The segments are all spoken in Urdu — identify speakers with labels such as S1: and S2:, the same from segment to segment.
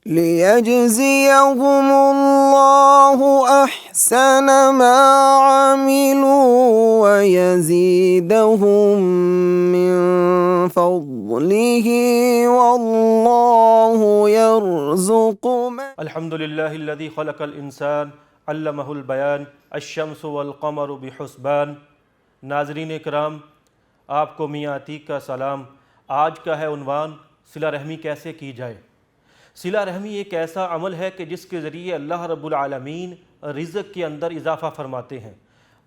S1: لِيَجْزِيَهُمُ اللَّهُ أَحْسَنَ مَا عَمِلُوا وَيَزِيدَهُم مِّن فَضْلِهِ وَاللَّهُ يَرْزُقُ مَن
S2: الحمد للہ الذی خلق الانسان علمہ البیان الشمس والقمر بحسبان۔ ناظرین کرام، آپ کو میاں عتیق کا سلام۔ آج کا ہے عنوان صلہ رحمی کیسے کی جائے۔ صلہ رحمی ایک ایسا عمل ہے کہ جس کے ذریعے اللہ رب العالمین رزق کے اندر اضافہ فرماتے ہیں۔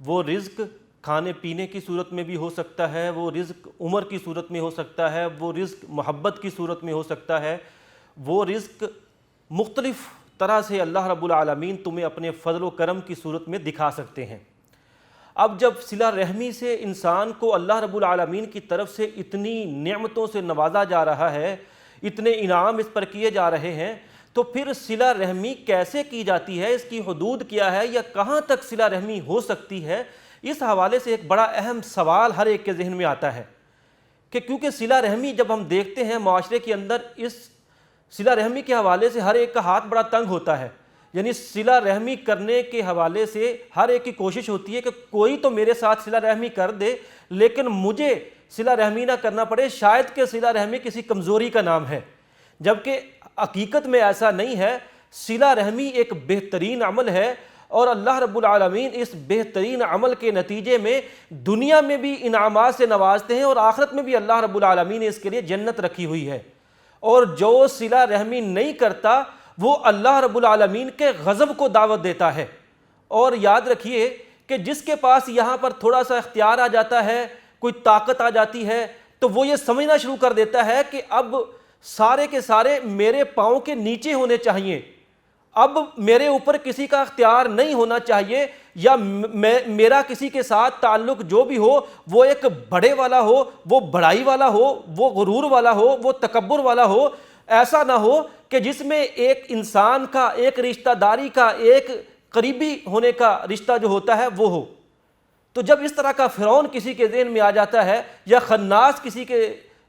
S2: وہ رزق کھانے پینے کی صورت میں بھی ہو سکتا ہے، وہ رزق عمر کی صورت میں ہو سکتا ہے، وہ رزق محبت کی صورت میں ہو سکتا ہے، وہ رزق مختلف طرح سے اللہ رب العالمین تمہیں اپنے فضل و کرم کی صورت میں دکھا سکتے ہیں۔ اب جب صلہ رحمی سے انسان کو اللہ رب العالمین کی طرف سے اتنی نعمتوں سے نوازا جا رہا ہے، اتنے انعام اس پر کیے جا رہے ہیں، تو پھر صلہ رحمی کیسے کی جاتی ہے، اس کی حدود کیا ہے، یا کہاں تک صلہ رحمی ہو سکتی ہے، اس حوالے سے ایک بڑا اہم سوال ہر ایک کے ذہن میں آتا ہے کہ کیونکہ صلہ رحمی جب ہم دیکھتے ہیں معاشرے کے اندر، اس صلہ رحمی کے حوالے سے ہر ایک کا ہاتھ بڑا تنگ ہوتا ہے۔ یعنی صلہ رحمی کرنے کے حوالے سے ہر ایک کی کوشش ہوتی ہے کہ کوئی تو میرے ساتھ صلہ رحمی کر دے، لیکن مجھے صلہ رحمی نہ کرنا پڑے، شاید کہ صلہ رحمی کسی کمزوری کا نام ہے، جبکہ حقیقت میں ایسا نہیں ہے۔ صلہ رحمی ایک بہترین عمل ہے، اور اللہ رب العالمین اس بہترین عمل کے نتیجے میں دنیا میں بھی انعامات سے نوازتے ہیں، اور آخرت میں بھی اللہ رب العالمین نے اس کے لیے جنت رکھی ہوئی ہے۔ اور جو صلہ رحمی نہیں کرتا وہ اللہ رب العالمین کے غضب کو دعوت دیتا ہے۔ اور یاد رکھیے کہ جس کے پاس یہاں پر تھوڑا سا اختیار آ جاتا ہے، کوئی طاقت آ جاتی ہے، تو وہ یہ سمجھنا شروع کر دیتا ہے کہ اب سارے کے سارے میرے پاؤں کے نیچے ہونے چاہیے، اب میرے اوپر کسی کا اختیار نہیں ہونا چاہیے، یا میرا کسی کے ساتھ تعلق جو بھی ہو وہ ایک بڑے والا ہو، وہ بڑائی والا ہو، وہ غرور والا ہو، وہ تکبر والا ہو۔ ایسا نہ ہو کہ جس میں ایک انسان کا، ایک رشتہ داری کا، ایک قریبی ہونے کا رشتہ جو ہوتا ہے وہ ہو۔ تو جب اس طرح کا فرعون کسی کے ذہن میں آ جاتا ہے، یا خناس کسی کے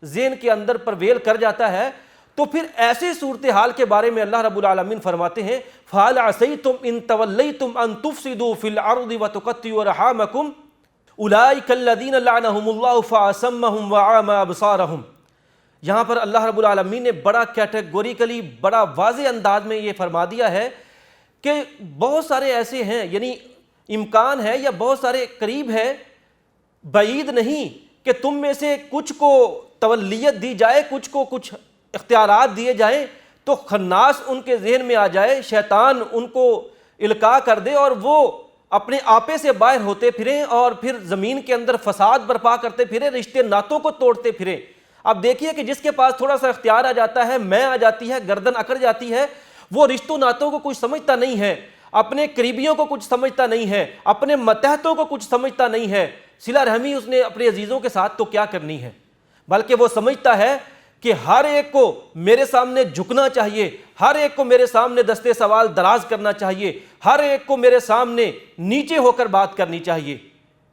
S2: ذہن کے اندر پرویل کر جاتا ہے، تو پھر ایسی صورتحال کے بارے میں اللہ رب العالمین فرماتے ہیں فَهَلْ عَسَيْتُمْ إِن تَوَلَّيْتُمْ أَن تُفْسِدُوا فِي الْأَرْضِ وَتُقَطِّعُوا أَرْحَامَكُمْ أُولَٰئِكَ الَّذِينَ لَعَنَهُمُ اللَّهُ فَأَصَمَّهُمْ وَأَعْمَىٰ أَبْصَارَهُم۔ یہاں پر اللہ رب العالمین نے بڑا کیٹیگوریکلی، بڑا واضح انداز میں یہ فرما دیا ہے کہ بہت سارے ایسے ہیں، یعنی امکان ہے یا بہت سارے قریب ہے، بعید نہیں کہ تم میں سے کچھ کو تولیت دی جائے، کچھ کو کچھ اختیارات دیے جائیں، تو خناس ان کے ذہن میں آ جائے، شیطان ان کو القاء کر دے، اور وہ اپنے آپے سے باہر ہوتے پھریں، اور پھر زمین کے اندر فساد برپا کرتے پھریں، رشتے ناتوں کو توڑتے پھریں۔ اب دیکھیے کہ جس کے پاس تھوڑا سا اختیار آ جاتا ہے، میں آ جاتی ہے، گردن اکڑ جاتی ہے، وہ رشتوں ناتوں کو کچھ سمجھتا نہیں ہے، اپنے قریبیوں کو کچھ سمجھتا نہیں ہے، اپنے ماتحتوں کو کچھ سمجھتا نہیں ہے۔ صلہ رحمی اس نے اپنے عزیزوں کے ساتھ تو کیا کرنی ہے، بلکہ وہ سمجھتا ہے کہ ہر ایک کو میرے سامنے جھکنا چاہیے، ہر ایک کو میرے سامنے دستے سوال دراز کرنا چاہیے، ہر ایک کو میرے سامنے نیچے ہو کر بات کرنی چاہیے۔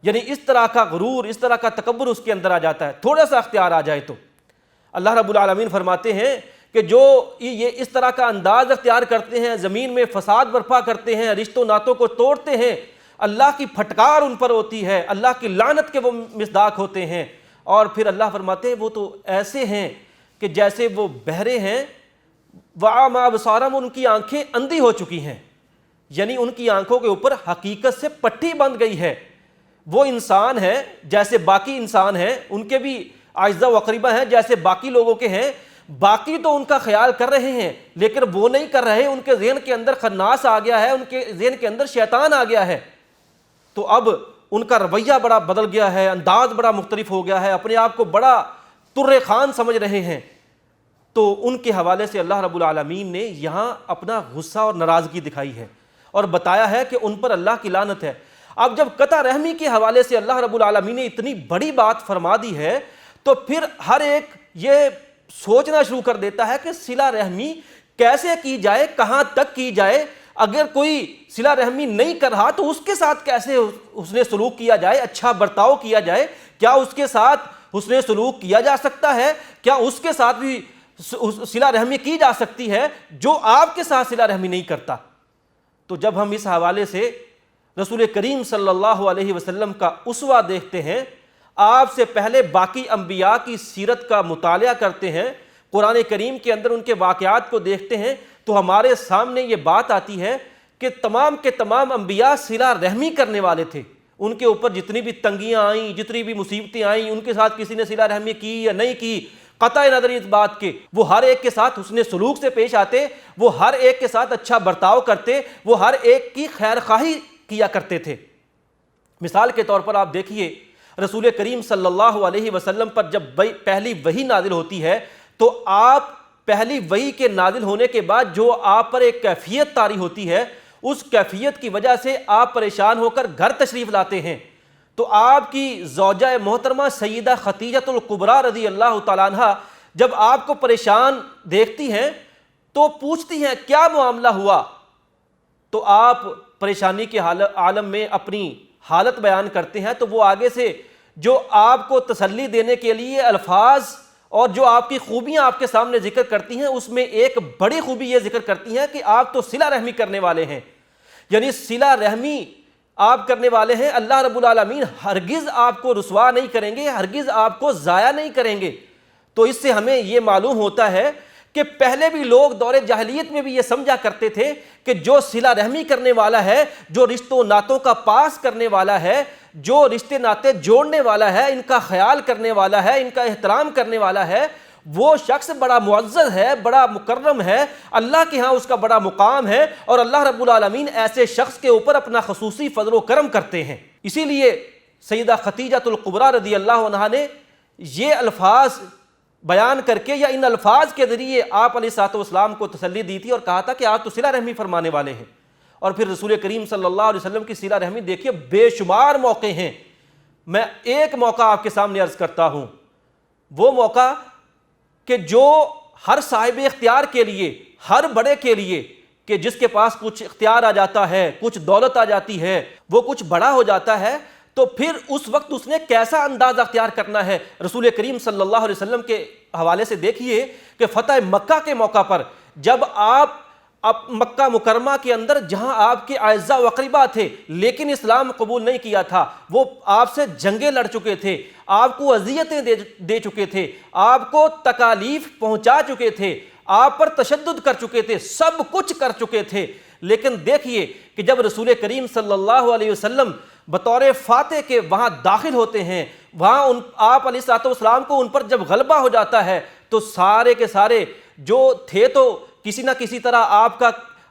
S2: یعنی اس طرح کا غرور، اس طرح کا تکبر اس کے اندر آ جاتا ہے، تھوڑا سا اختیار آ جائے تو۔ اللہ رب العالمین فرماتے ہیں کہ جو یہ اس طرح کا انداز اختیار کرتے ہیں، زمین میں فساد برپا کرتے ہیں، رشتوں ناتوں کو توڑتے ہیں، اللہ کی پھٹکار ان پر ہوتی ہے، اللہ کی لعنت کے وہ مصداق ہوتے ہیں۔ اور پھر اللہ فرماتے ہیں وہ تو ایسے ہیں کہ جیسے وہ بہرے ہیں، وَأَعْمَىٰ أَبْصَارَهُمْ، ان کی آنکھیں اندھی ہو چکی ہیں، یعنی ان کی آنکھوں کے اوپر حقیقت سے پٹی بندھ گئی ہے۔ وہ انسان ہے جیسے باقی انسان ہیں، ان کے بھی اعضاء و اقربا ہیں جیسے باقی لوگوں کے ہیں، باقی تو ان کا خیال کر رہے ہیں، لیکن وہ نہیں کر رہے، ان کے ذہن کے اندر خناس آ گیا ہے، ان کے ذہن کے اندر شیطان آ گیا ہے۔ تو اب ان کا رویہ بڑا بدل گیا ہے، انداز بڑا مختلف ہو گیا ہے، اپنے آپ کو بڑا تر خان سمجھ رہے ہیں۔ تو ان کے حوالے سے اللہ رب العالمین نے یہاں اپنا غصہ اور ناراضگی دکھائی ہے، اور بتایا ہے کہ ان پر اللہ کی لعنت ہے۔ اب جب قطع رحمی کے حوالے سے اللہ رب العالمین نے اتنی بڑی بات فرما دی ہے، تو پھر ہر ایک یہ سوچنا شروع کر دیتا ہے کہ صلہ رحمی کیسے کی جائے، کہاں تک کی جائے۔ اگر کوئی صلہ رحمی نہیں کر رہا تو اس کے ساتھ کیسے حسن سلوک کیا جائے، اچھا برتاؤ کیا جائے، کیا اس کے ساتھ حسن سلوک کیا جا سکتا ہے، کیا اس کے ساتھ بھی صلہ رحمی کی جا سکتی ہے جو آپ کے ساتھ صلہ رحمی نہیں کرتا۔ تو جب ہم اس حوالے سے رسول کریم صلی اللہ علیہ وسلم کا اسوہ دیکھتے ہیں، آپ سے پہلے باقی انبیاء کی سیرت کا مطالعہ کرتے ہیں، قرآن کریم کے اندر ان کے واقعات کو دیکھتے ہیں، تو ہمارے سامنے یہ بات آتی ہے کہ تمام کے تمام انبیاء صلہ رحمی کرنے والے تھے۔ ان کے اوپر جتنی بھی تنگیاں آئیں، جتنی بھی مصیبتیں آئیں، ان کے ساتھ کسی نے صلہ رحمی کی یا نہیں کی، قطع نظر اس بات کے، وہ ہر ایک کے ساتھ حسن سلوک سے پیش آتے، وہ ہر ایک کے ساتھ اچھا برتاؤ کرتے، وہ ہر ایک کی خیر خواہی کیا کرتے تھے۔ مثال کے طور پر آپ دیکھیے رسول کریم صلی اللہ علیہ وسلم پر جب پہلی وحی نازل ہوتی ہے تو آپ پہلی وحی کے نازل ہونے کے بعد جو آپ پر ایک کیفیت طاری ہوتی ہے، اس کیفیت کی وجہ سے آپ پریشان ہو کر گھر تشریف لاتے ہیں۔ تو آپ کی زوجہ محترمہ سیدہ خدیجہ الکبریٰ رضی اللہ تعالیٰ عنہ جب آپ کو پریشان دیکھتی ہیں تو پوچھتی ہیں کیا معاملہ ہوا؟ تو آپ پریشانی کے عالم میں اپنی حالت بیان کرتے ہیں، تو وہ آگے سے جو آپ کو تسلی دینے کے لیے الفاظ اور جو آپ کی خوبیاں آپ کے سامنے ذکر کرتی ہیں، اس میں ایک بڑی خوبی یہ ذکر کرتی ہیں کہ آپ تو صلہ رحمی کرنے والے ہیں، یعنی صلہ رحمی آپ کرنے والے ہیں۔ اللہ رب العالمین ہرگز آپ کو رسوا نہیں کریں گے، ہرگز آپ کو ضائع نہیں کریں گے۔ تو اس سے ہمیں یہ معلوم ہوتا ہے کہ پہلے بھی لوگ دور جاہلیت میں بھی یہ سمجھا کرتے تھے کہ جو صلہ رحمی کرنے والا ہے، جو رشتوں ناتوں کا پاس کرنے والا ہے، جو رشتے ناتے جوڑنے والا ہے، ان کا خیال کرنے والا ہے، ان کا احترام کرنے والا ہے، وہ شخص بڑا معزز ہے، بڑا مکرم ہے، اللہ کے ہاں اس کا بڑا مقام ہے، اور اللہ رب العالمین ایسے شخص کے اوپر اپنا خصوصی فضل و کرم کرتے ہیں۔ اسی لیے سیدہ خدیجہ الکبریٰ رضی اللہ عنہا نے یہ الفاظ بیان کر کے یا ان الفاظ کے ذریعے آپ علیہ الصلوۃ والسلام کو تسلی دی تھی اور کہا تھا کہ آپ تو صلہ رحمی فرمانے والے ہیں۔ اور پھر رسول کریم صلی اللہ علیہ وسلم کی صلہ رحمی دیکھیے بے شمار موقع ہیں۔ میں ایک موقع آپ کے سامنے عرض کرتا ہوں، وہ موقع کہ جو ہر صاحب اختیار کے لیے، ہر بڑے کے لیے، کہ جس کے پاس کچھ اختیار آ جاتا ہے، کچھ دولت آ جاتی ہے، وہ کچھ بڑا ہو جاتا ہے، تو پھر اس وقت اس نے کیسا انداز اختیار کرنا ہے۔ رسول کریم صلی اللہ علیہ وسلم کے حوالے سے دیکھیے کہ فتح مکہ کے موقع پر جب آپ مکہ مکرمہ کے اندر جہاں آپ کے اعزاء و اقرباء تھے لیکن اسلام قبول نہیں کیا تھا، وہ آپ سے جنگیں لڑ چکے تھے، آپ کو اذیتیں دے چکے تھے، آپ کو تکالیف پہنچا چکے تھے، آپ پر تشدد کر چکے تھے، سب کچھ کر چکے تھے، لیکن دیکھیے کہ جب رسول کریم صلی اللہ علیہ وسلم بطور فاتح کے وہاں داخل ہوتے ہیں، وہاں آپ علیہ الصلوۃ والسلام کو ان پر جب غلبہ ہو جاتا ہے تو سارے کے سارے جو تھے تو کسی نہ کسی طرح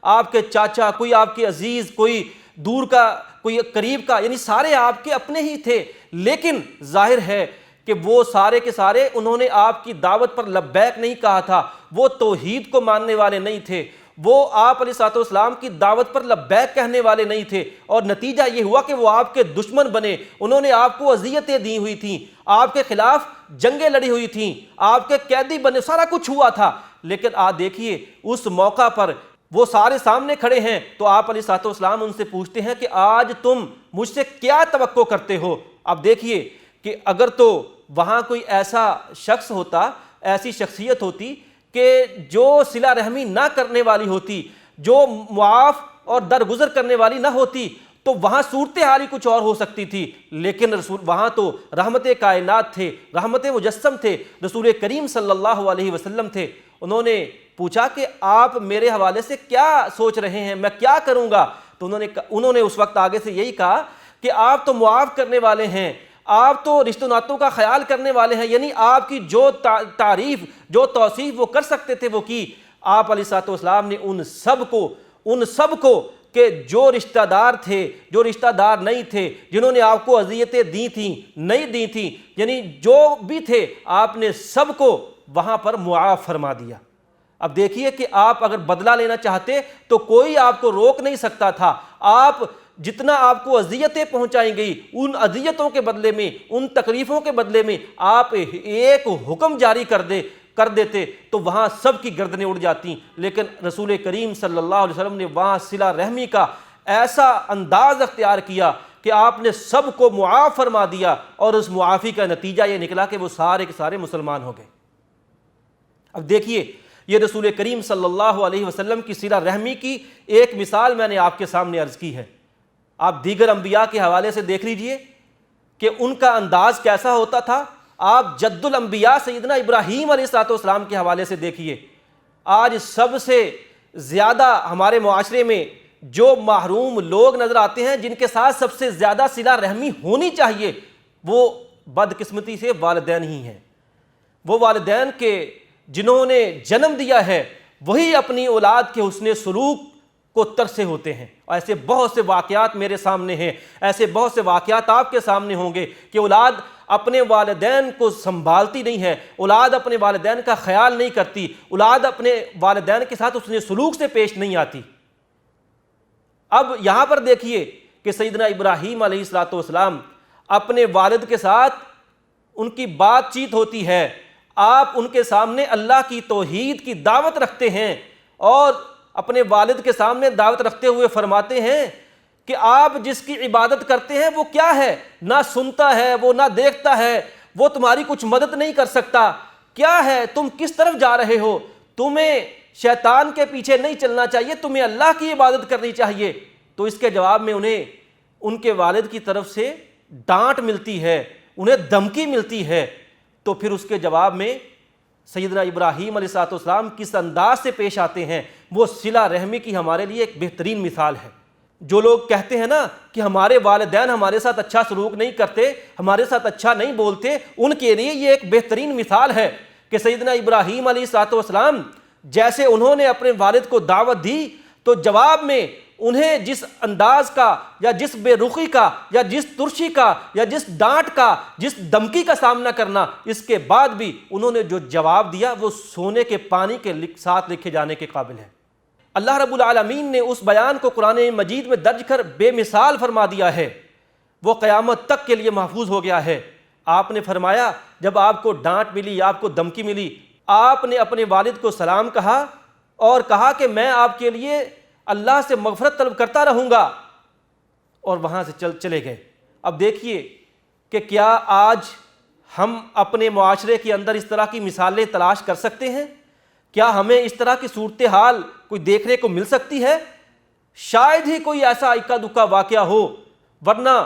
S2: آپ کے چاچا، کوئی آپ کے عزیز، کوئی دور کا، کوئی قریب کا، یعنی سارے آپ کے اپنے ہی تھے، لیکن ظاہر ہے کہ وہ سارے کے سارے انہوں نے آپ کی دعوت پر لبیک نہیں کہا تھا، وہ توحید کو ماننے والے نہیں تھے، وہ آپ علیہ الصلوۃ والسلام کی دعوت پر لبیک کہنے والے نہیں تھے، اور نتیجہ یہ ہوا کہ وہ آپ کے دشمن بنے، انہوں نے آپ کو اذیتیں دی ہوئی تھیں، آپ کے خلاف جنگیں لڑی ہوئی تھیں، آپ کے قیدی بنے، سارا کچھ ہوا تھا، لیکن آج دیکھیے اس موقع پر وہ سارے سامنے کھڑے ہیں تو آپ علیہ الصلوۃ والسلام ان سے پوچھتے ہیں کہ آج تم مجھ سے کیا توقع کرتے ہو؟ اب دیکھیے کہ اگر تو وہاں کوئی ایسا شخص ہوتا، ایسی شخصیت ہوتی کہ جو صلہ رحمی نہ کرنے والی ہوتی، جو معاف اور درگزر کرنے والی نہ ہوتی، تو وہاں صورتحال ہی کچھ اور ہو سکتی تھی، لیکن وہاں تو رحمت کائنات تھے، رحمت مجسم تھے، رسول کریم صلی اللہ علیہ وسلم تھے۔ انہوں نے پوچھا کہ آپ میرے حوالے سے کیا سوچ رہے ہیں، میں کیا کروں گا؟ تو انہوں نے اس وقت آگے سے یہی کہا کہ آپ تو معاف کرنے والے ہیں، آپ تو رشتہ ناتوں کا خیال کرنے والے ہیں، یعنی آپ کی جو تعریف، جو توصیف وہ کر سکتے تھے وہ کی۔ آپ علیہ الصلوۃ والسلام نے ان سب کو کہ جو رشتہ دار تھے، جو رشتہ دار نہیں تھے، جنہوں نے آپ کو اذیتیں دی تھیں، نہیں دی تھیں، یعنی جو بھی تھے، آپ نے سب کو وہاں پر معاف فرما دیا۔ اب دیکھیے کہ آپ اگر بدلہ لینا چاہتے تو کوئی آپ کو روک نہیں سکتا تھا، آپ جتنا آپ کو اذیتیں پہنچائیں گئی، ان اذیتوں کے بدلے میں، ان تکلیفوں کے بدلے میں آپ ایک حکم جاری کر دیتے تو وہاں سب کی گردنیں اڑ جاتی، لیکن رسول کریم صلی اللہ علیہ وسلم نے وہاں صلہ رحمی کا ایسا انداز اختیار کیا کہ آپ نے سب کو معاف فرما دیا، اور اس معافی کا نتیجہ یہ نکلا کہ وہ سارے کے سارے مسلمان ہو گئے۔ اب دیکھیے یہ رسول کریم صلی اللہ علیہ وسلم کی صلہ رحمی کی ایک مثال میں نے آپ کے سامنے عرض کی ہے. آپ دیگر انبیاء کے حوالے سے دیکھ لیجئے کہ ان کا انداز کیسا ہوتا تھا. آپ جد الانبیاء سیدنا ابراہیم علیہ السلام کے حوالے سے دیکھیے. آج سب سے زیادہ ہمارے معاشرے میں جو محروم لوگ نظر آتے ہیں، جن کے ساتھ سب سے زیادہ صلہ رحمی ہونی چاہیے، وہ بدقسمتی سے والدین ہی ہیں. وہ والدین کے جنہوں نے جنم دیا ہے وہی اپنی اولاد کے حسن سلوک کو ترسے ہوتے ہیں. ایسے بہت سے واقعات میرے سامنے ہیں، ایسے بہت سے واقعات آپ کے سامنے ہوں گے کہ اولاد اپنے والدین کو سنبھالتی نہیں ہے، اولاد اپنے والدین کا خیال نہیں کرتی، اولاد اپنے والدین کے ساتھ حسن سلوک سے پیش نہیں آتی. اب یہاں پر دیکھیے کہ سیدنا ابراہیم علیہ السلام اپنے والد کے ساتھ ان کی بات چیت ہوتی ہے، آپ ان کے سامنے اللہ کی توحید کی دعوت رکھتے ہیں اور اپنے والد کے سامنے دعوت رکھتے ہوئے فرماتے ہیں کہ آپ جس کی عبادت کرتے ہیں وہ کیا ہے؟ نہ سنتا ہے، وہ نہ دیکھتا ہے، وہ تمہاری کچھ مدد نہیں کر سکتا. کیا ہے؟ تم کس طرف جا رہے ہو؟ تمہیں شیطان کے پیچھے نہیں چلنا چاہیے، تمہیں اللہ کی عبادت کرنی چاہیے. تو اس کے جواب میں انہیں ان کے والد کی طرف سے ڈانٹ ملتی ہے، انہیں دھمکی ملتی ہے. تو پھر اس کے جواب میں سیدنا ابراہیم علیہ السلام کس انداز سے پیش آتے ہیں، وہ صلہ رحمی کی ہمارے لیے ایک بہترین مثال ہے. جو لوگ کہتے ہیں نا کہ ہمارے والدین ہمارے ساتھ اچھا سلوک نہیں کرتے، ہمارے ساتھ اچھا نہیں بولتے، ان کے لیے یہ ایک بہترین مثال ہے کہ سیدنا ابراہیم علیہ السلام جیسے انہوں نے اپنے والد کو دعوت دی تو جواب میں انہیں جس انداز کا یا جس بے رخی کا یا جس ترشی کا یا جس ڈانٹ کا، جس دھمکی کا سامنا کرنا، اس کے بعد بھی انہوں نے جو جواب دیا وہ سونے کے پانی کے ساتھ لکھے جانے کے قابل ہے. اللہ رب العالمین نے اس بیان کو قرآن مجید میں درج کر بے مثال فرما دیا ہے، وہ قیامت تک کے لیے محفوظ ہو گیا ہے. آپ نے فرمایا جب آپ کو ڈانٹ ملی، آپ کو دھمکی ملی، آپ نے اپنے والد کو سلام کہا اور کہا کہ میں آپ کے لیے اللہ سے مغفرت طلب کرتا رہوں گا، اور وہاں سے چلے گئے. اب دیکھیے کہ کیا آج ہم اپنے معاشرے کے اندر اس طرح کی مثالیں تلاش کر سکتے ہیں؟ کیا ہمیں اس طرح کی صورتحال کوئی دیکھنے کو مل سکتی ہے؟ شاید ہی کوئی ایسا اکا دکا واقعہ ہو، ورنہ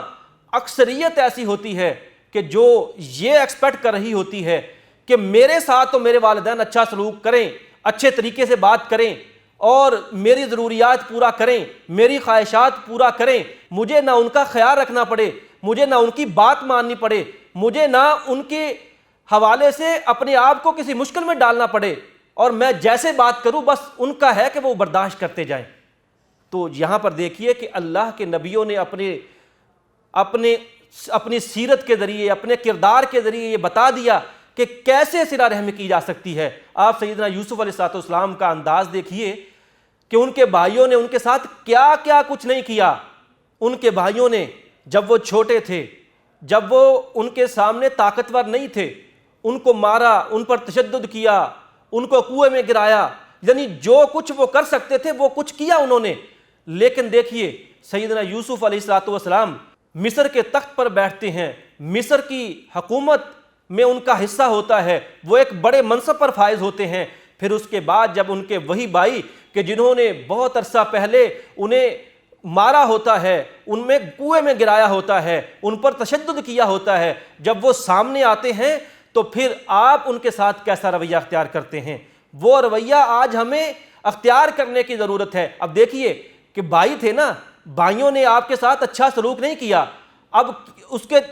S2: اکثریت ایسی ہوتی ہے کہ جو یہ ایکسپیکٹ کر رہی ہوتی ہے کہ میرے ساتھ تو میرے والدین اچھا سلوک کریں، اچھے طریقے سے بات کریں اور میری ضروریات پورا کریں، میری خواہشات پورا کریں، مجھے نہ ان کا خیال رکھنا پڑے، مجھے نہ ان کی بات ماننی پڑے، مجھے نہ ان کے حوالے سے اپنے آپ کو کسی مشکل میں ڈالنا پڑے، اور میں جیسے بات کروں بس ان کا ہے کہ وہ برداشت کرتے جائیں. تو یہاں پر دیکھیے کہ اللہ کے نبیوں نے اپنی سیرت کے ذریعے، اپنے کردار کے ذریعے یہ بتا دیا کہ کیسے صلہ رحمی کی جا سکتی ہے. آپ سیدنا یوسف علیہ السلام کا انداز دیکھیے کہ ان کے بھائیوں نے ان کے ساتھ کیا کیا کچھ نہیں کیا. ان کے بھائیوں نے جب وہ چھوٹے تھے، جب وہ ان کے سامنے طاقتور نہیں تھے، ان کو مارا، ان پر تشدد کیا، ان کو کنویں میں گرایا، یعنی جو کچھ وہ کر سکتے تھے وہ کچھ کیا انہوں نے. لیکن دیکھیے سیدنا یوسف علیہ السلام مصر کے تخت پر بیٹھتے ہیں، مصر کی حکومت میں ان کا حصہ ہوتا ہے، وہ ایک بڑے منصب پر فائز ہوتے ہیں. پھر اس کے بعد جب ان کے وہی بھائی کہ جنہوں نے بہت عرصہ پہلے انہیں مارا ہوتا ہے، ان میں کنویں میں گرایا ہوتا ہے، ان پر تشدد کیا ہوتا ہے، جب وہ سامنے آتے ہیں تو پھر آپ ان کے ساتھ کیسا رویہ اختیار کرتے ہیں؟ وہ رویہ آج ہمیں اختیار کرنے کی ضرورت ہے. اب دیکھیے کہ بھائی تھے نا، بھائیوں نے آپ کے ساتھ اچھا سلوک نہیں کیا، اب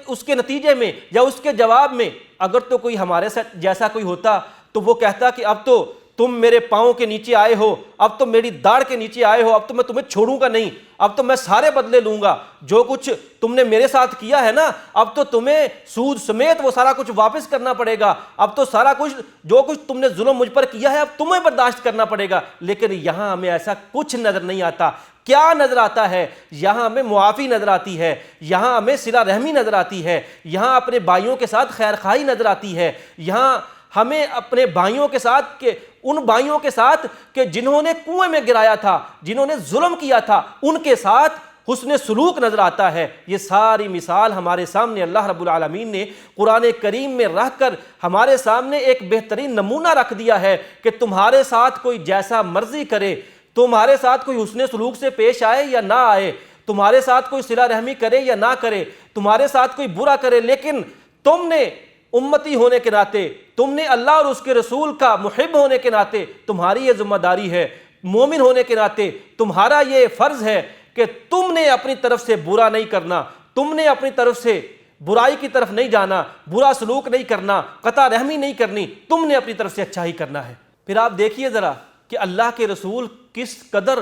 S2: اس کے نتیجے میں یا اس کے جواب میں اگر تو کوئی ہمارے ساتھ جیسا کوئی ہوتا تو وہ کہتا کہ اب تو تم میرے پاؤں کے نیچے آئے ہو، اب تو میری داڑھ کے نیچے آئے ہو، اب تو میں تمہیں چھوڑوں گا نہیں، اب تو میں سارے بدلے لوں گا، جو کچھ تم نے میرے ساتھ کیا ہے نا اب تو تمہیں سود سمیت وہ سارا کچھ واپس کرنا پڑے گا، اب تو سارا کچھ جو کچھ تم نے ظلم مجھ پر کیا ہے اب تمہیں برداشت کرنا پڑے گا. لیکن یہاں ہمیں ایسا کچھ نظر نہیں آتا. کیا نظر آتا ہے؟ یہاں ہمیں معافی نظر آتی ہے، یہاں ہمیں صلہ رحمی نظر آتی ہے، یہاں اپنے بھائیوں کے ساتھ خیر خواہی نظر آتی ہے، یہاں ہمیں اپنے بھائیوں کے ساتھ کہ ان بھائیوں کے ساتھ کہ جنہوں نے کنویں میں گرایا تھا، جنہوں نے ظلم کیا تھا، ان کے ساتھ حسن سلوک نظر آتا ہے۔ یہ ساری مثال ہمارے سامنے اللہ رب العالمین نے قرآن کریم میں رکھ کر ہمارے سامنے ایک بہترین نمونہ رکھ دیا ہے کہ تمہارے ساتھ کوئی جیسا مرضی کرے، تمہارے ساتھ کوئی حسن سلوک سے پیش آئے یا نہ آئے، تمہارے ساتھ کوئی صلہ رحمی کرے یا نہ کرے، تمہارے ساتھ کوئی برا کرے، لیکن تم نے امتی ہونے کے ناطے، تم نے اللہ اور اس کے رسول کا محب ہونے کے ناطے تمہاری یہ ذمہ داری ہے، مومن ہونے کے ناطے تمہارا یہ فرض ہے کہ تم نے اپنی طرف سے برا نہیں کرنا، تم نے اپنی طرف سے برائی کی طرف نہیں جانا، برا سلوک نہیں کرنا، قطع رحمی نہیں کرنی، تم نے اپنی طرف سے اچھا ہی کرنا ہے۔ پھر آپ دیکھیے ذرا کہ اللہ کے رسول کس قدر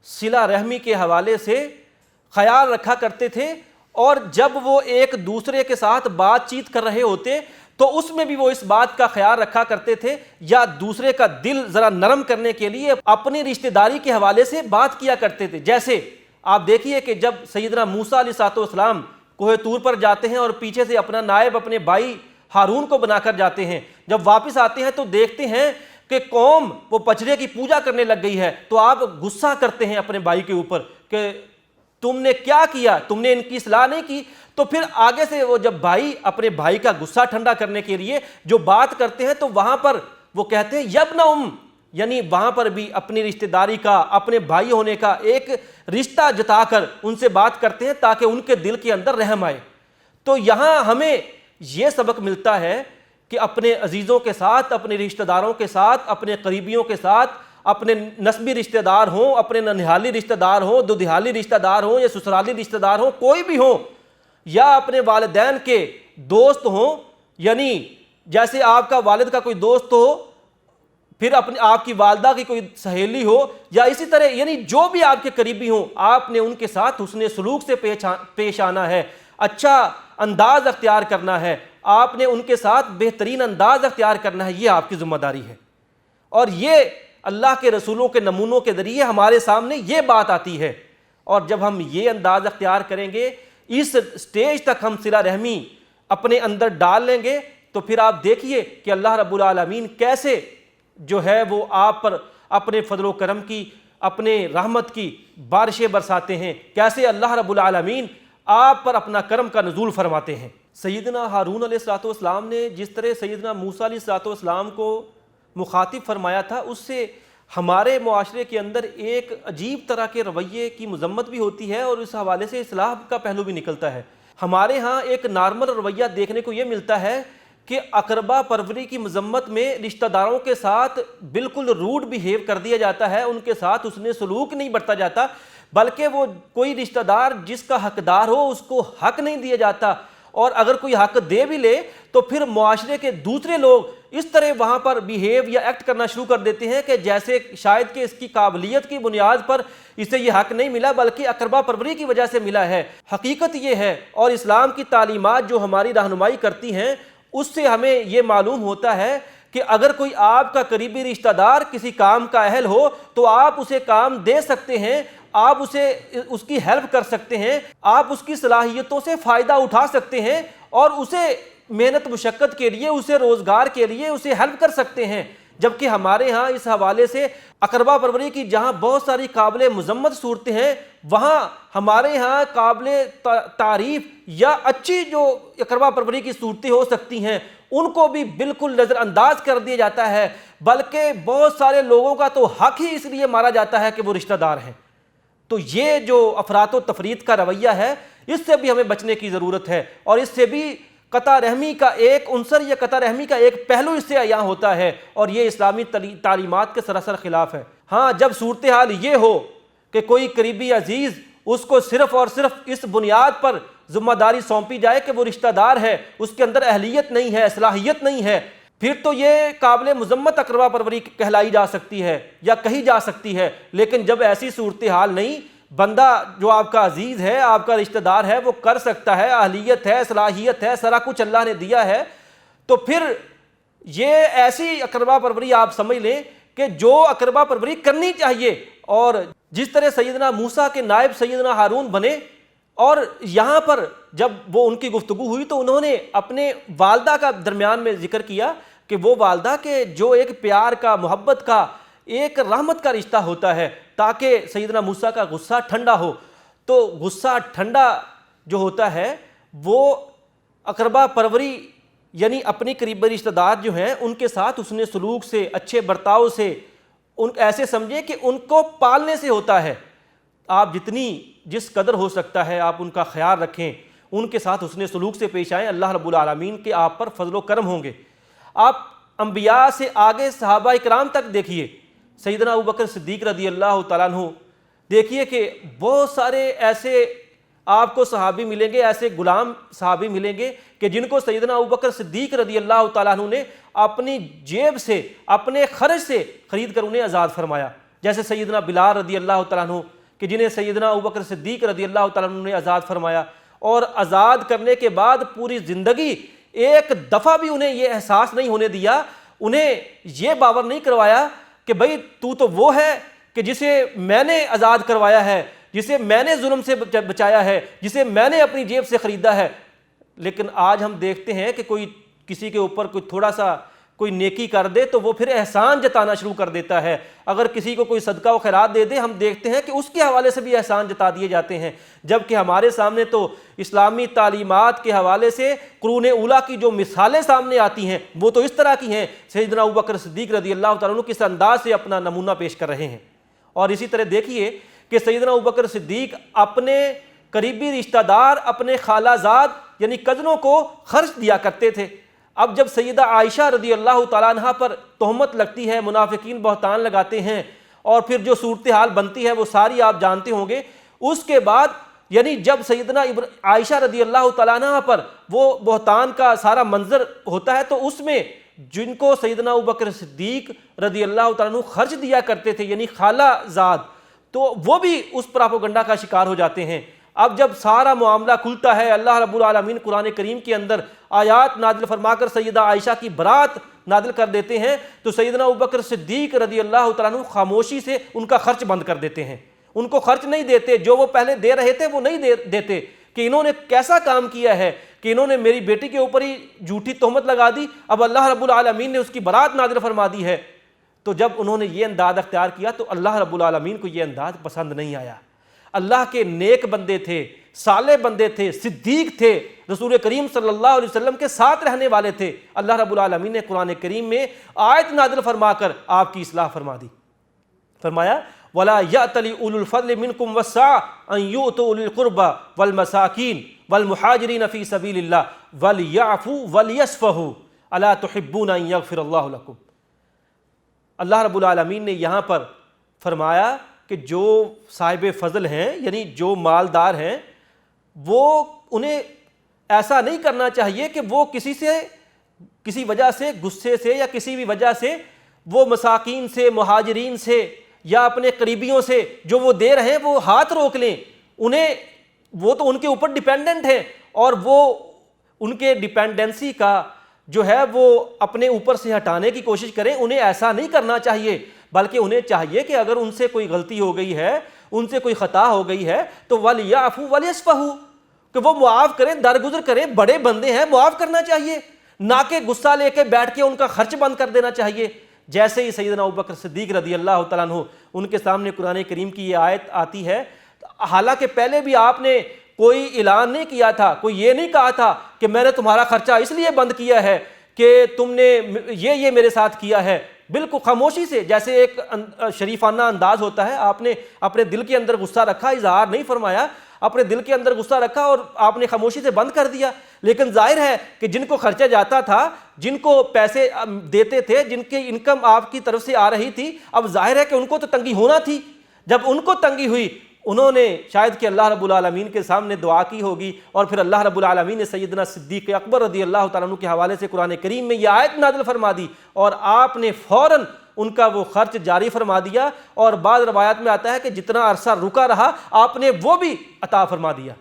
S2: صلہ رحمی کے حوالے سے خیال رکھا کرتے تھے، اور جب وہ ایک دوسرے کے ساتھ بات چیت کر رہے ہوتے تو اس میں بھی وہ اس بات کا خیال رکھا کرتے تھے یا دوسرے کا دل ذرا نرم کرنے کے لیے اپنی رشتہ داری کے حوالے سے بات کیا کرتے تھے۔ جیسے آپ دیکھیے کہ جب سیدنا موسیٰ علیہ السلام کوہ طور پر جاتے ہیں اور پیچھے سے اپنا نائب اپنے بھائی ہارون کو بنا کر جاتے ہیں، جب واپس آتے ہیں تو دیکھتے ہیں کہ قوم وہ بچڑے کی پوجا کرنے لگ گئی ہے، تو آپ غصہ کرتے ہیں اپنے بھائی کے اوپر کہ تم نے کیا کیا، تم نے ان کی اصلاح نہیں کی۔ تو پھر آگے سے وہ جب بھائی اپنے بھائی کا غصہ ٹھنڈا کرنے کے لیے جو بات کرتے ہیں تو وہاں پر وہ کہتے ہیں یبن یعنی وہاں پر بھی اپنی رشتہ داری کا، اپنے بھائی ہونے کا ایک رشتہ جتا کر ان سے بات کرتے ہیں تاکہ ان کے دل کے اندر رحم آئے۔ تو یہاں ہمیں یہ سبق ملتا ہے کہ اپنے عزیزوں کے ساتھ، اپنے رشتہ داروں کے ساتھ، اپنے قریبیوں کے ساتھ، اپنے نسبی رشتہ دار ہوں، اپنے ننہالی رشتہ دار ہوں، دودھالی رشتہ دار ہوں یا سسرالی رشتہ دار ہوں، کوئی بھی ہوں، یا اپنے والدین کے دوست ہوں، یعنی جیسے آپ کا والد کا کوئی دوست ہو، پھر آپ کی والدہ کی کوئی سہیلی ہو، یا اسی طرح یعنی جو بھی آپ کے قریبی ہوں، آپ نے ان کے ساتھ حسن سلوک سے پیش آنا ہے، اچھا انداز اختیار کرنا ہے، آپ نے ان کے ساتھ بہترین انداز اختیار کرنا ہے، یہ آپ کی ذمہ داری ہے۔ اور یہ اللہ کے رسولوں کے نمونوں کے ذریعے ہمارے سامنے یہ بات آتی ہے، اور جب ہم یہ انداز اختیار کریں گے، اس سٹیج تک ہم صلہ رحمی اپنے اندر ڈال لیں گے، تو پھر آپ دیکھیے کہ اللہ رب العالمین کیسے جو ہے وہ آپ پر اپنے فضل و کرم کی، اپنے رحمت کی بارشیں برساتے ہیں، کیسے اللہ رب العالمین آپ پر اپنا کرم کا نزول فرماتے ہیں۔ سیدنا ہارون علیہ السلام نے جس طرح سیدنا موسیٰ علیہ السلام کو مخاطب فرمایا تھا، اس سے ہمارے معاشرے کے اندر ایک عجیب طرح کے رویے کی مذمت بھی ہوتی ہے، اور اس حوالے سے اصلاح کا پہلو بھی نکلتا ہے۔ ہمارے ہاں ایک نارمل رویہ دیکھنے کو یہ ملتا ہے کہ اقربا پروری کی مذمت میں رشتہ داروں کے ساتھ بالکل روڈ بیہیو کر دیا جاتا ہے، ان کے ساتھ حسن سلوک نہیں برتا جاتا، بلکہ وہ کوئی رشتہ دار جس کا حقدار ہو اس کو حق نہیں دیا جاتا، اور اگر کوئی حق دے بھی لے تو پھر معاشرے کے دوسرے لوگ اس طرح وہاں پر بیہیو یا ایکٹ کرنا شروع کر دیتے ہیں کہ جیسے شاید کہ اس کی قابلیت کی بنیاد پر اسے یہ حق نہیں ملا، بلکہ اقربا پروری کی وجہ سے ملا ہے۔ حقیقت یہ ہے، اور اسلام کی تعلیمات جو ہماری رہنمائی کرتی ہیں اس سے ہمیں یہ معلوم ہوتا ہے کہ اگر کوئی آپ کا قریبی رشتہ دار کسی کام کا اہل ہو تو آپ اسے کام دے سکتے ہیں، آپ اسے اس کی ہیلپ کر سکتے ہیں، آپ اس کی صلاحیتوں سے فائدہ اٹھا سکتے ہیں، اور اسے محنت مشقت کے لیے، اسے روزگار کے لیے اسے ہیلپ کر سکتے ہیں۔ جبکہ ہمارے ہاں اس حوالے سے اقربا پروری کی جہاں بہت ساری قابل مذمت صورتیں ہیں، وہاں ہمارے ہاں قابل تعریف یا اچھی جو اقربا پروری کی صورتیں ہو سکتی ہیں ان کو بھی بالکل نظر انداز کر دیا جاتا ہے، بلکہ بہت سارے لوگوں کا تو حق ہی اس لیے مارا جاتا ہے کہ وہ رشتہ دار ہیں۔ تو یہ جو افراط و تفریط کا رویہ ہے، اس سے بھی ہمیں بچنے کی ضرورت ہے، اور اس سے بھی قطع رحمی کا ایک عنصر یا قطع رحمی کا ایک پہلو اس سے عیاں ہوتا ہے، اور یہ اسلامی تعلیمات کے سراسر خلاف ہے۔ ہاں، جب صورتحال یہ ہو کہ کوئی قریبی عزیز اس کو صرف اور صرف اس بنیاد پر ذمہ داری سونپی جائے کہ وہ رشتہ دار ہے، اس کے اندر اہلیت نہیں ہے، صلاحیت نہیں ہے، پھر تو یہ قابل مذمت اقربا پروری کہلائی جا سکتی ہے یا کہی جا سکتی ہے۔ لیکن جب ایسی صورتحال نہیں، بندہ جو آپ کا عزیز ہے، آپ کا رشتہ دار ہے، وہ کر سکتا ہے، اہلیت ہے، صلاحیت ہے، سارا کچھ اللہ نے دیا ہے، تو پھر یہ ایسی اقربا پروری آپ سمجھ لیں کہ جو اقربا پروری کرنی چاہیے۔ اور جس طرح سیدنا موسیٰ کے نائب سیدنا ہارون بنے، اور یہاں پر جب وہ ان کی گفتگو ہوئی تو انہوں نے اپنے والدہ کا درمیان میں ذکر کیا کہ وہ والدہ کے جو ایک پیار کا، محبت کا، ایک رحمت کا رشتہ ہوتا ہے، تاکہ سیدنا موسیٰ کا غصہ ٹھنڈا ہو۔ تو غصہ ٹھنڈا جو ہوتا ہے وہ اقربا پروری یعنی اپنی قریبی رشتہ دار جو ہیں ان کے ساتھ حسن سلوک سے، اچھے برتاؤ سے، ان ایسے سمجھیں کہ ان کو پالنے سے ہوتا ہے. آپ جس قدر ہو سکتا ہے آپ ان کا خیال رکھیں، ان کے ساتھ حسن سلوک سے پیش آئیں، اللہ رب العالمین کے آپ پر فضل و کرم ہوں گے. آپ انبیاء سے آگے صحابہ کرام تک دیکھیے، سیدنا ابوبکر صدیق رضی اللہ تعالیٰ عنہ دیکھیے کہ بہت سارے ایسے آپ کو صحابی ملیں گے، ایسے غلام صحابی ملیں گے کہ جن کو سیدنا ابوبکر صدیق رضی اللہ تعالیٰ عنہ نے اپنی جیب سے، اپنے خرچ سے خرید کر انہیں آزاد فرمایا. جیسے سیدنا بلال رضی اللہ تعالیٰ عنہ کہ جنہیں سیدنا ابوبکر صدیق رضی اللہ تعالیٰ عنہ نے آزاد فرمایا، اور آزاد کرنے کے بعد پوری زندگی ایک دفعہ بھی انہیں یہ احساس نہیں ہونے دیا، انہیں یہ باور نہیں کروایا کہ بھئی تو وہ ہے کہ جسے میں نے آزاد کروایا ہے، جسے میں نے ظلم سے بچایا ہے، جسے میں نے اپنی جیب سے خریدا ہے. لیکن آج ہم دیکھتے ہیں کہ کوئی کسی کے اوپر کوئی تھوڑا سا کوئی نیکی کر دے تو وہ پھر احسان جتانا شروع کر دیتا ہے. اگر کسی کو کوئی صدقہ و خیرات دے دے ہم دیکھتے ہیں کہ اس کے حوالے سے بھی احسان جتا دیے جاتے ہیں، جبکہ ہمارے سامنے تو اسلامی تعلیمات کے حوالے سے قرون اولیٰ کی جو مثالیں سامنے آتی ہیں وہ تو اس طرح کی ہیں. سیدنا ابوبکر صدیق رضی اللہ تعالیٰ عنہ کس انداز سے اپنا نمونہ پیش کر رہے ہیں. اور اسی طرح دیکھیے کہ سیدنا ابوبکر صدیق اپنے قریبی رشتہ دار، اپنے خالہ زاد یعنی کزنوں کو خرچ دیا کرتے تھے. اب جب سیدہ عائشہ رضی اللہ تعالیٰ عنہ پر تہمت لگتی ہے، منافقین بہتان لگاتے ہیں، اور پھر جو صورتحال بنتی ہے وہ ساری آپ جانتے ہوں گے. اس کے بعد یعنی جب سیدنا عائشہ رضی اللہ تعالیٰ عنہ پر وہ بہتان کا سارا منظر ہوتا ہے تو اس میں جن کو سیدنا ابوبکر صدیق رضی اللہ تعالیٰ عنہ خرچ دیا کرتے تھے یعنی خالہ زاد، تو وہ بھی اس پراپوگنڈا کا شکار ہو جاتے ہیں. اب جب سارا معاملہ کھلتا ہے، اللہ رب العالمین قرآن کریم کے اندر آیات نازل فرما کر سیدہ عائشہ کی برات نازل کر دیتے ہیں تو سیدنا ابوبکر صدیق رضی اللہ تعالیٰ عنہ خاموشی سے ان کا خرچ بند کر دیتے ہیں. ان کو خرچ نہیں دیتے، جو وہ پہلے دے رہے تھے وہ نہیں دیتے کہ انہوں نے کیسا کام کیا ہے کہ انہوں نے میری بیٹی کے اوپر ہی جھوٹی تہمت لگا دی، اب اللہ رب العالمین نے اس کی برات نازل فرما دی ہے. تو جب انہوں نے یہ انداز اختیار کیا تو اللہ رب العالمین کو یہ انداز پسند نہیں آیا. اللہ کے نیک بندے تھے، صالح بندے تھے، صدیق تھے، رسول کریم صلی اللہ علیہ وسلم کے ساتھ رہنے والے تھے. اللہ رب العالمین نے قرآن کریم میں آیت نازل فرما کر آپ کی اصلاح فرما دی. فرمایا وَلَا يَأْتَلِ أُولُو الْفَضْلِ مِنْكُمْ وَالسَّعَةِ أَنْ يُؤْتُوا أُولِي الْقُرْبَى وَالْمَسَاكِينِ وَالْمُحَاجِرِينَ فِي سَبِيلِ اللَّهِ وَلْيَعْفُوا وَلْيَصْفَحُوا أَلَا تُحِبُّونَ أَنْ يَغْفِرَ اللَّهُ لَكُمْ. اللہ رب العالمین نے یہاں پر فرمایا کہ جو صاحب فضل ہیں یعنی جو مالدار ہیں وہ انہیں ایسا نہیں کرنا چاہیے کہ وہ کسی وجہ سے غصے سے یا کسی بھی وجہ سے وہ مساکین سے، مہاجرین سے یا اپنے قریبیوں سے جو وہ دے رہے ہیں وہ ہاتھ روک لیں. وہ تو ان کے اوپر ڈیپینڈنٹ ہیں اور وہ ان کے ڈیپینڈنسی کا جو ہے وہ اپنے اوپر سے ہٹانے کی کوشش کریں. انہیں ایسا نہیں کرنا چاہیے، بلکہ انہیں چاہیے کہ اگر ان سے کوئی غلطی ہو گئی ہے، ان سے کوئی خطا ہو گئی ہے تو وَلْيَعْفُوا وَلْيَصْفَحُوا کہ وہ معاف کریں، درگزر کریں. بڑے بندے ہیں، معاف کرنا چاہیے، نہ کہ غصہ لے کے بیٹھ کے ان کا خرچ بند کر دینا چاہیے. جیسے ہی سیدنا ابوبکر صدیق رضی اللہ تعالیٰ عنہ ان کے سامنے قرآن کریم کی یہ آیت آتی ہے، حالانکہ پہلے بھی آپ نے کوئی اعلان نہیں کیا تھا، کوئی یہ نہیں کہا تھا کہ میں نے تمہارا خرچہ اس لیے بند کیا ہے کہ تم نے یہ میرے ساتھ کیا ہے. بالکل خاموشی سے، جیسے ایک شریفانہ انداز ہوتا ہے، آپ نے اپنے دل کے اندر غصہ رکھا، اظہار نہیں فرمایا، اپنے دل کے اندر غصہ رکھا اور آپ نے خاموشی سے بند کر دیا. لیکن ظاہر ہے کہ جن کو خرچہ جاتا تھا، جن کو پیسے دیتے تھے، جن کی انکم آپ کی طرف سے آ رہی تھی، اب ظاہر ہے کہ ان کو تو تنگی ہونا تھی. جب ان کو تنگی ہوئی انہوں نے شاید کہ اللہ رب العالمین کے سامنے دعا کی ہوگی، اور پھر اللہ رب العالمین نے سیدنا صدیق اکبر رضی اللہ تعالیٰ عنہ کے حوالے سے قرآن کریم میں یہ آیت نازل فرما دی اور آپ نے فوراً ان کا وہ خرچ جاری فرما دیا. اور بعض روایات میں آتا ہے کہ جتنا عرصہ رکا رہا آپ نے وہ بھی عطا فرما دیا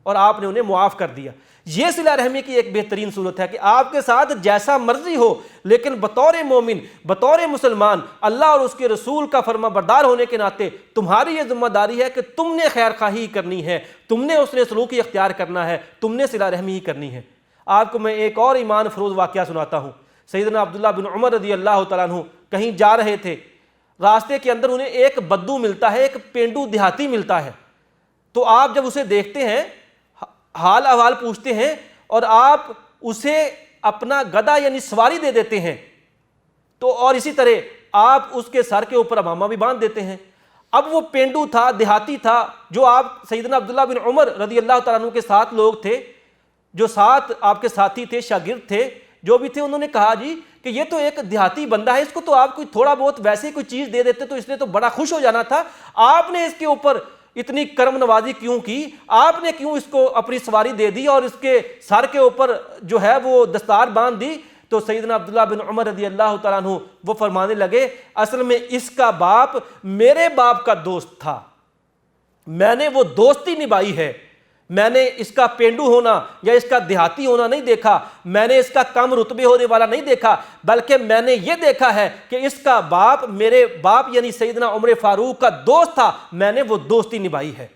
S2: اور آپ نے انہیں معاف کر دیا. یہ صلہ رحمی کی ایک بہترین صورت ہے کہ آپ کے ساتھ جیسا مرضی ہو، لیکن بطور مومن، بطور مسلمان، اللہ اور اس کے رسول کا فرما بردار ہونے کے ناطے تمہاری یہ ذمہ داری ہے کہ تم نے خیر خواہی کرنی ہے، تم نے حسن سلوکی اختیار کرنا ہے، تم نے صلہ رحمی ہی کرنی ہے. آپ کو میں ایک اور ایمان فروز واقعہ سناتا ہوں. سیدنا عبداللہ بن عمر رضی اللہ تعالیٰ عنہ کہیں جا رہے تھے، راستے کے اندر انہیں ایک بدو ملتا ہے، ایک پینڈو دیہاتی ملتا ہے. تو آپ جب اسے دیکھتے ہیں، حال احوال پوچھتے ہیں اور آپ اسے اپنا گدا یعنی سواری دے دیتے ہیں، تو اور اسی طرح آپ اس کے سر کے اوپر امامہ بھی باندھ دیتے ہیں۔ اب وہ پینڈو تھا، دیہاتی تھا، جو آپ سیدنا عبداللہ بن عمر رضی اللہ تعالیٰ عنہ کے ساتھ لوگ تھے، جو ساتھ آپ کے ساتھی تھے، شاگرد تھے، جو بھی تھے، انہوں نے کہا جی کہ یہ تو ایک دیہاتی بندہ ہے، اس کو تو آپ کوئی تھوڑا بہت ویسے کوئی چیز دے دیتے تو اس نے تو بڑا خوش ہو جانا تھا، آپ نے اس کے اوپر اتنی کرم نوازی کیوں کی؟ آپ نے کیوں اس کو اپنی سواری دے دی اور اس کے سر کے اوپر جو ہے وہ دستار باندھ دی؟ تو سیدنا عبداللہ بن عمر رضی اللہ تعالیٰ عنہ وہ فرمانے لگے، اصل میں اس کا باپ میرے باپ کا دوست تھا، میں نے وہ دوستی نبھائی ہے، میں نے اس کا پینڈو ہونا یا اس کا دیہاتی ہونا نہیں دیکھا، میں نے اس کا کم رتبے ہونے والا نہیں دیکھا، بلکہ میں نے یہ دیکھا ہے کہ اس کا باپ میرے باپ یعنی سیدنا عمر فاروق کا دوست تھا، میں نے وہ دوستی نبھائی ہے۔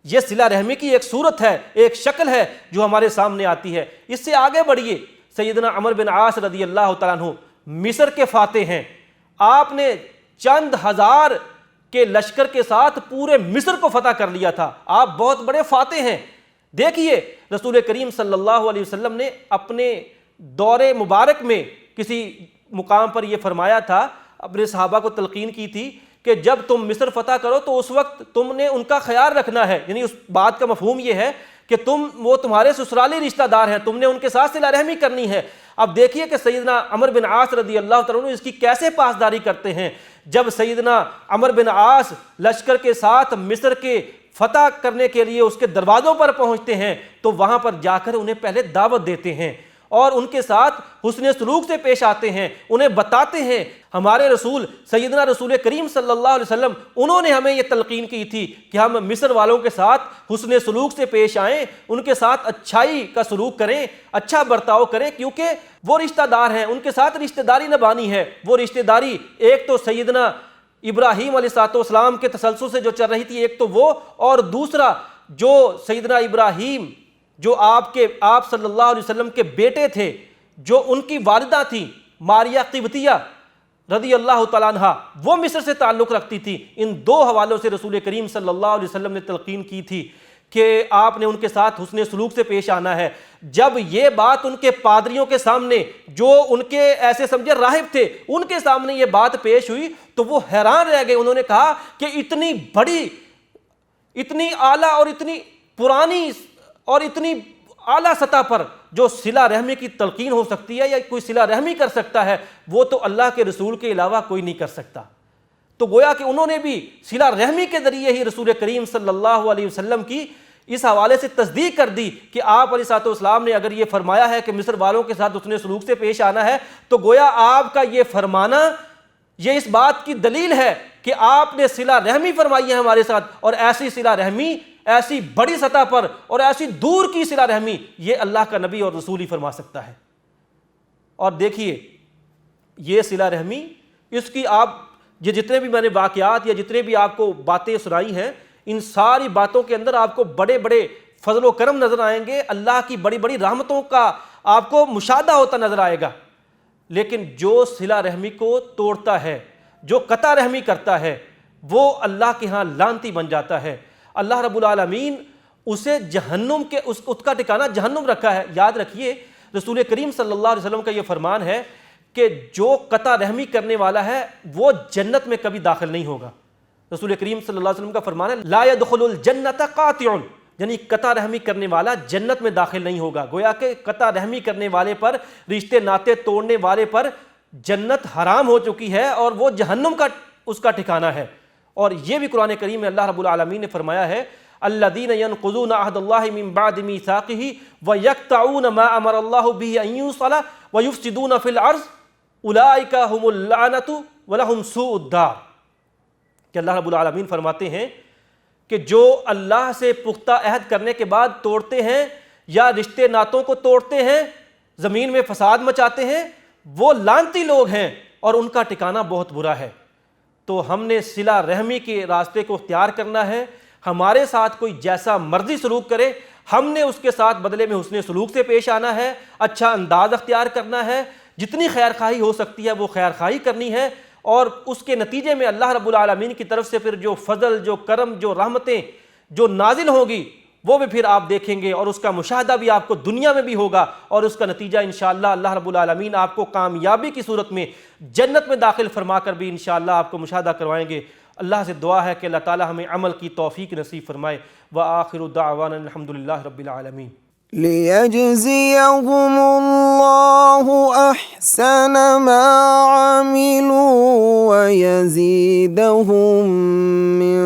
S2: یہ صلہ رحمی کی ایک صورت ہے، ایک شکل ہے جو ہمارے سامنے آتی ہے۔ اس سے آگے بڑھیے، سیدنا عمر بن عاص رضی اللہ تعالیٰ عنہ مصر کے فاتح ہیں، آپ نے چند ہزار کے لشکر کے ساتھ پورے مصر کو فتح کر لیا تھا، آپ بہت بڑے فاتح ہیں۔ دیکھیے رسول کریم صلی اللہ علیہ وسلم نے اپنے دور مبارک میں کسی مقام پر یہ فرمایا تھا، اپنے صحابہ کو تلقین کی تھی کہ جب تم مصر فتح کرو تو اس وقت تم نے ان کا خیال رکھنا ہے، یعنی اس بات کا مفہوم یہ ہے کہ وہ تمہارے سسرالی رشتہ دار ہیں، تم نے ان کے ساتھ صلہ رحمی کرنی ہے۔ اب دیکھیے کہ سیدنا عمر بن عاص رضی اللہ تعالیٰ عنہ اس کی کیسے پاسداری کرتے ہیں۔ جب سیدنا عمر بن عاص لشکر کے ساتھ مصر کے فتح کرنے کے لیے اس کے دروازوں پر پہنچتے ہیں تو وہاں پر جا کر انہیں پہلے دعوت دیتے ہیں اور ان کے ساتھ حسن سلوک سے پیش آتے ہیں، انہیں بتاتے ہیں ہمارے رسول سیدنا رسول کریم صلی اللہ علیہ وسلم انہوں نے ہمیں یہ تلقین کی تھی کہ ہم مصر والوں کے ساتھ حسن سلوک سے پیش آئیں، ان کے ساتھ اچھائی کا سلوک کریں، اچھا برتاؤ کریں، کیونکہ وہ رشتہ دار ہیں، ان کے ساتھ رشتہ داری نبھانی ہے۔ وہ رشتہ داری ایک تو سیدنا ابراہیم علیہ السلام کے تسلسل سے جو چل رہی تھی، ایک تو وہ، اور دوسرا جو سیدنا ابراہیم جو آپ صلی اللہ علیہ وسلم کے بیٹے تھے، جو ان کی والدہ تھیں ماریہ قبطیہ رضی اللہ تعالیٰ عنہ، وہ مصر سے تعلق رکھتی تھی۔ ان دو حوالوں سے رسول کریم صلی اللہ علیہ وسلم نے تلقین کی تھی کہ آپ نے ان کے ساتھ حسن سلوک سے پیش آنا ہے۔ جب یہ بات ان کے پادریوں کے سامنے، جو ان کے ایسے سمجھے راہب تھے، ان کے سامنے یہ بات پیش ہوئی تو وہ حیران رہ گئے۔ انہوں نے کہا کہ اتنی بڑی، اتنی اعلیٰ اور اتنی پرانی اور اتنی اعلیٰ سطح پر جو صلہ رحمی کی تلقین ہو سکتی ہے یا کوئی صلہ رحمی کر سکتا ہے، وہ تو اللہ کے رسول کے علاوہ کوئی نہیں کر سکتا۔ تو گویا کہ انہوں نے بھی صلہ رحمی کے ذریعے ہی رسول کریم صلی اللہ علیہ وسلم کی اس حوالے سے تصدیق کر دی کہ آپ علیہ الصلوۃ والسلام نے اگر یہ فرمایا ہے کہ مصر والوں کے ساتھ حسن سلوک سے پیش آنا ہے، تو گویا آپ کا یہ فرمانا یہ اس بات کی دلیل ہے کہ آپ نے صلہ رحمی فرمائی ہے ہمارے ساتھ، اور ایسی صلہ رحمی، ایسی بڑی سطح پر اور ایسی دور کی صلہ رحمی یہ اللہ کا نبی اور رسول ہی فرما سکتا ہے۔ اور دیکھیے یہ صلہ رحمی، اس کی آپ یہ جتنے بھی میں نے واقعات یا جتنے بھی آپ کو باتیں سنائی ہیں، ان ساری باتوں کے اندر آپ کو بڑے بڑے فضل و کرم نظر آئیں گے، اللہ کی بڑی بڑی رحمتوں کا آپ کو مشاہدہ ہوتا نظر آئے گا۔ لیکن جو صلہ رحمی کو توڑتا ہے، جو قطع رحمی کرتا ہے، وہ اللہ کے ہاں لعنتی بن جاتا ہے۔ اللہ رب العالمین اسے جہنم کے اس کا ٹھکانہ جہنم رکھا ہے۔ یاد رکھیے رسول کریم صلی اللہ علیہ وسلم کا یہ فرمان ہے کہ جو قطع رحمی کرنے والا ہے وہ جنت میں کبھی داخل نہیں ہوگا۔ رسول کریم صلی اللہ علیہ وسلم کا فرمان ہے لا يدخل الجنت قاطع، یعنی قطع رحمی کرنے والا جنت میں داخل نہیں ہوگا۔ گویا کہ قطع رحمی کرنے والے پر، رشتے ناطے توڑنے والے پر جنت حرام ہو چکی ہے اور وہ جہنم کا اس کا ٹھکانہ ہے۔ اور یہ بھی قرآن کریم میں اللہ رب العالمین نے فرمایا ہے الذین ینقضون عہد اللہ من بعد میثاقہ ویقطعون ما امر اللہ بہ ان یوصل ویفسدون فی الارض اولئک ھم اللعنۃ ولہم سوء الدار، کہ اللہ رب العالمین فرماتے ہیں کہ جو اللہ سے پختہ عہد کرنے کے بعد توڑتے ہیں یا رشتے ناتوں کو توڑتے ہیں، زمین میں فساد مچاتے ہیں، وہ لعنتی لوگ ہیں اور ان کا ٹھکانہ بہت برا ہے۔ تو ہم نے صلہ رحمی کے راستے کو اختیار کرنا ہے۔ ہمارے ساتھ کوئی جیسا مرضی سلوک کرے، ہم نے اس کے ساتھ بدلے میں حسن سلوک سے پیش آنا ہے، اچھا انداز اختیار کرنا ہے، جتنی خیر خواہی ہو سکتی ہے وہ خیر خواہی کرنی ہے، اور اس کے نتیجے میں اللہ رب العالمین کی طرف سے پھر جو فضل، جو کرم، جو رحمتیں، جو نازل ہوگی وہ بھی پھر آپ دیکھیں گے، اور اس کا مشاہدہ بھی آپ کو دنیا میں بھی ہوگا، اور اس کا نتیجہ انشاءاللہ اللہ رب العالمین آپ کو کامیابی کی صورت میں جنت میں داخل فرما کر بھی انشاءاللہ آپ کو مشاہدہ کروائیں گے۔ اللہ سے دعا ہے کہ اللہ تعالی ہمیں عمل کی توفیق نصیب فرمائے۔ وآخر دعوانا الحمدللہ رب العالمین۔
S1: ليجزيهم الله أحسن ما عملوا ويزيدهم من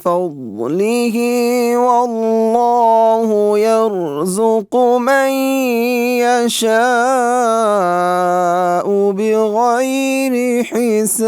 S1: فضله والله يرزق من يشاء بغير حساب۔